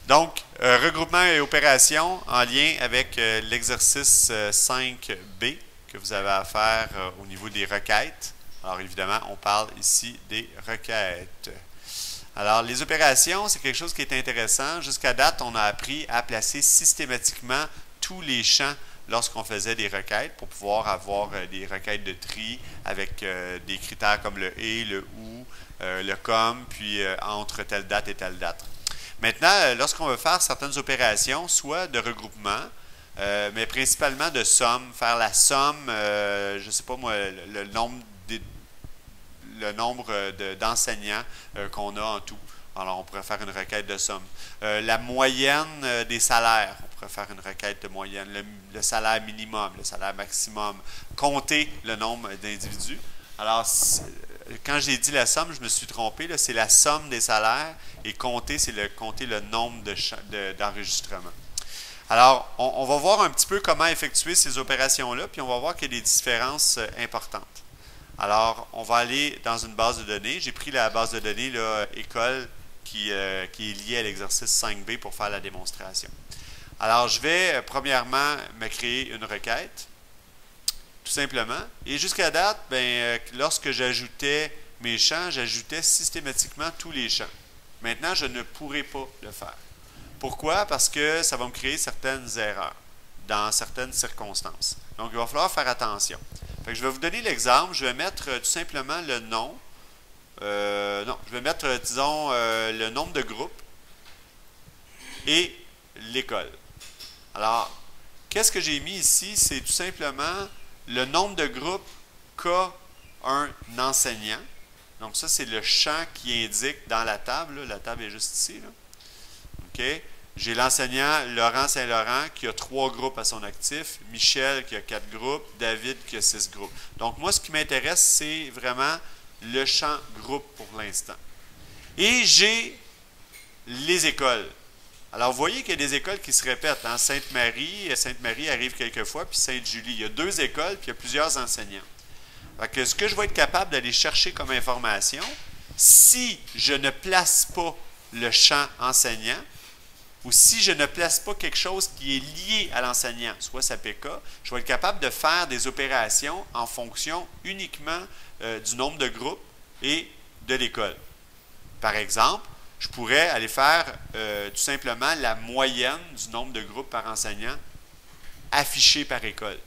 Donc, regroupement et opération en lien avec l'exercice 5B que vous avez à faire au niveau des requêtes. Alors, évidemment, on parle ici des requêtes. Alors, les opérations, c'est quelque chose qui est intéressant. Jusqu'à date, on a appris à placer systématiquement tous les champs lorsqu'on faisait des requêtes pour pouvoir avoir des requêtes de tri avec des critères comme le « et », le « ou », le « comme », puis entre telle date et telle date. Maintenant, lorsqu'on veut faire certaines opérations, soit de regroupement, mais principalement de somme, faire la somme, je ne sais pas moi, le nombre d'enseignants qu'on a en tout. Alors, on pourrait faire une requête de somme. La moyenne des salaires, on pourrait faire une requête de moyenne. Le salaire minimum, le salaire maximum. Compter le nombre d'individus. Alors, quand j'ai dit la somme, je me suis trompé. C'est la somme des salaires et compter, c'est compter le nombre d'enregistrements. Alors, on va voir un petit peu comment effectuer ces opérations-là, puis on va voir qu'il y a des différences importantes. Alors, on va aller dans une base de données. J'ai pris la base de données là, école qui est liée à l'exercice 5B pour faire la démonstration. Alors, je vais premièrement me créer une requête, tout simplement. Et jusqu'à date, lorsque j'ajoutais mes champs, j'ajoutais systématiquement tous les champs. Maintenant, je ne pourrai pas le faire. Pourquoi? Parce que ça va me créer certaines erreurs dans certaines circonstances. Donc, il va falloir faire attention. Fait que je vais vous donner l'exemple. Je vais mettre tout simplement le nom. Non, je vais mettre, disons, le nombre de groupes et l'école. Alors, qu'est-ce que j'ai mis ici? C'est tout simplement le nombre de groupes qu'a un enseignant. Donc, ça, c'est le champ qui indique dans la table. Là. La table est juste ici. Là. OK? J'ai l'enseignant Laurent Saint-Laurent qui a 3 groupes à son actif, Michel qui a 4 groupes, David qui a 6 groupes. Donc, moi, ce qui m'intéresse, c'est vraiment le champ groupe pour l'instant. Et j'ai les écoles. Alors, vous voyez qu'il y a des écoles qui se répètent. Hein? Sainte-Marie arrive quelquefois, puis Sainte-Julie. Il y a 2 écoles, puis il y a plusieurs enseignants. Fait que ce que je vais être capable d'aller chercher comme information, si je ne place pas le champ enseignant, ou si je ne place pas quelque chose qui est lié à l'enseignant, soit sa PK, je vais être capable de faire des opérations en fonction uniquement du nombre de groupes et de l'école. Par exemple, je pourrais aller faire tout simplement la moyenne du nombre de groupes par enseignant affiché par école.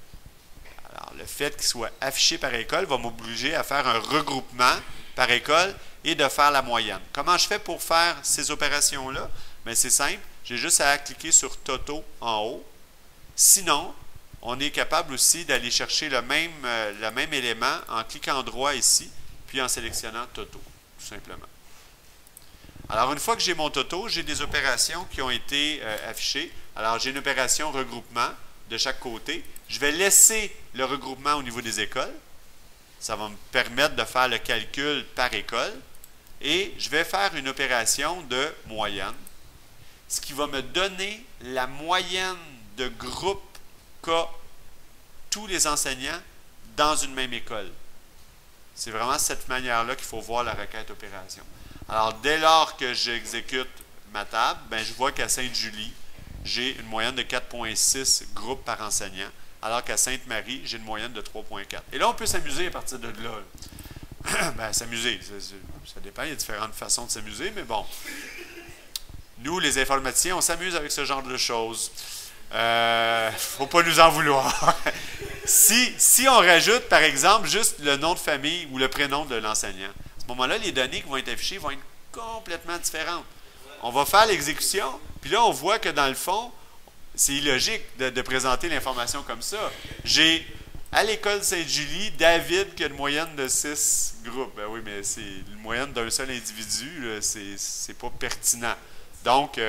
Alors, le fait qu'il soit affiché par école va m'obliger à faire un regroupement par école et de faire la moyenne. Comment je fais pour faire ces opérations-là? Bien, c'est simple. J'ai juste à cliquer sur Toto en haut. Sinon, on est capable aussi d'aller chercher le même élément en cliquant droit ici, puis en sélectionnant Toto, tout simplement. Alors, une fois que j'ai mon Toto, j'ai des opérations qui ont été affichées. Alors, j'ai une opération regroupement de chaque côté. Je vais laisser le regroupement au niveau des écoles. Ça va me permettre de faire le calcul par école. Et je vais faire une opération de moyenne, ce qui va me donner la moyenne de groupes qu'a tous les enseignants dans une même école. C'est vraiment cette manière-là qu'il faut voir la requête opération. Alors, dès lors que j'exécute ma table, je vois qu'à Sainte-Julie, j'ai une moyenne de 4,6 groupes par enseignant, alors qu'à Sainte-Marie, j'ai une moyenne de 3,4. Et là, on peut s'amuser à partir de là. S'amuser, ça dépend, il y a différentes façons de s'amuser, mais bon. Nous, les informaticiens, on s'amuse avec ce genre de choses. Faut pas nous en vouloir. Si on rajoute, par exemple, juste le nom de famille ou le prénom de l'enseignant, à ce moment-là, les données qui vont être affichées vont être complètement différentes. On va faire l'exécution, puis là, on voit que dans le fond, c'est illogique de présenter l'information comme ça. J'ai, à l'école Sainte-Julie, David qui a une moyenne de 6 groupes. Ben oui, mais c'est une moyenne d'un seul individu, c'est pas pertinent. Donc,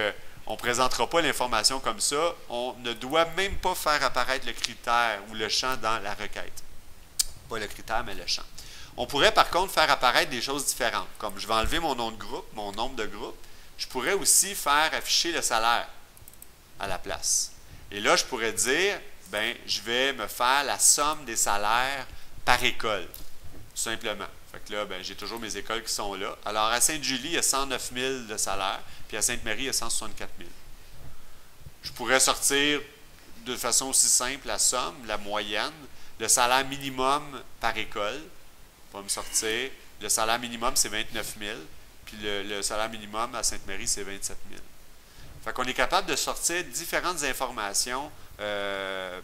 on ne présentera pas l'information comme ça. On ne doit même pas faire apparaître le critère ou le champ dans la requête. Pas le critère, mais le champ. On pourrait par contre faire apparaître des choses différentes. Comme je vais enlever mon nom de groupe, mon nombre de groupes. Je pourrais aussi faire afficher le salaire à la place. Et là, je pourrais dire, je vais me faire la somme des salaires par école, tout simplement. Fait que là, j'ai toujours mes écoles qui sont là. Alors, à Sainte-Julie, il y a 109 000 de salaire. puis à Sainte-Marie, il y a 164 000. Je pourrais sortir de façon aussi simple la somme, la moyenne, le salaire minimum par école. On va me sortir, le salaire minimum, c'est 29 000, puis le salaire minimum à Sainte-Marie, c'est 27 000. Fait qu'on est capable de sortir différentes informations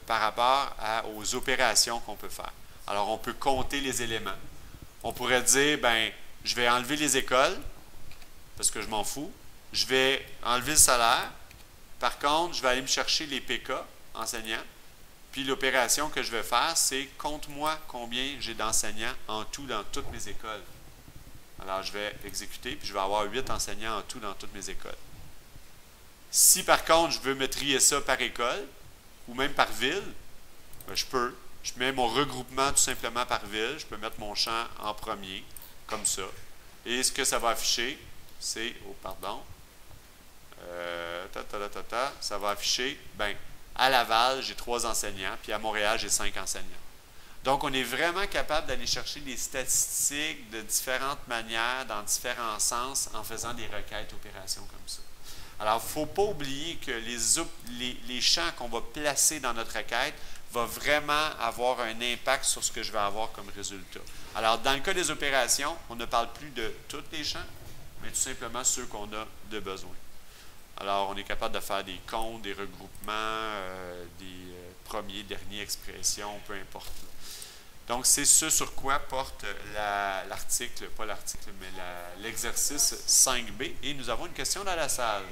par rapport aux opérations qu'on peut faire. Alors, on peut compter les éléments. On pourrait dire, ben, je vais enlever les écoles, parce que je m'en fous. Je vais enlever le salaire. Par contre, je vais aller me chercher les PK, enseignants. Puis l'opération que je vais faire, c'est compte-moi combien j'ai d'enseignants en tout dans toutes mes écoles. Alors, je vais exécuter, puis je vais avoir 8 enseignants en tout dans toutes mes écoles. Si par contre, je veux me trier ça par école, ou même par ville, ben, je peux. Je mets mon regroupement tout simplement par ville. Je peux mettre mon champ en premier, comme ça. Et ce que ça va afficher, c'est, ça va afficher, ben, à Laval, j'ai 3 enseignants, puis à Montréal, j'ai 5 enseignants. Donc, on est vraiment capable d'aller chercher des statistiques de différentes manières, dans différents sens, en faisant des requêtes opérations comme ça. Alors, il ne faut pas oublier que les champs qu'on va placer dans notre requête vont vraiment avoir un impact sur ce que je vais avoir comme résultat. Alors, dans le cas des opérations, on ne parle plus de tous les champs, mais tout simplement ceux qu'on a de besoin. Alors, on est capable de faire des comptes, des regroupements, des premiers, derniers expressions, peu importe. Donc, c'est ce sur quoi porte l'article, pas l'article, mais l'exercice 5B. Et nous avons une question dans la salle.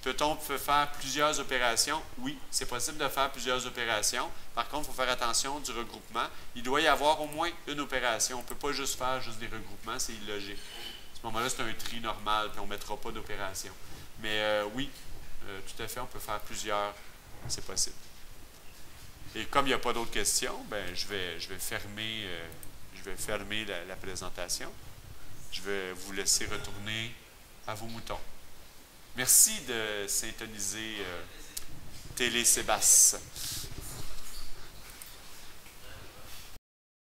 Peut-on faire plusieurs opérations? Oui, c'est possible de faire plusieurs opérations. Par contre, il faut faire attention du regroupement. Il doit y avoir au moins une opération. On ne peut pas juste faire juste des regroupements, c'est illogique. À ce moment-là, c'est un tri normal, puis on ne mettra pas d'opération. Mais oui, tout à fait, on peut faire plusieurs. C'est possible. Et comme il n'y a pas d'autres questions, ben, je vais fermer la présentation. Je vais vous laisser retourner à vos moutons. Merci de syntoniser Télé Sébastien.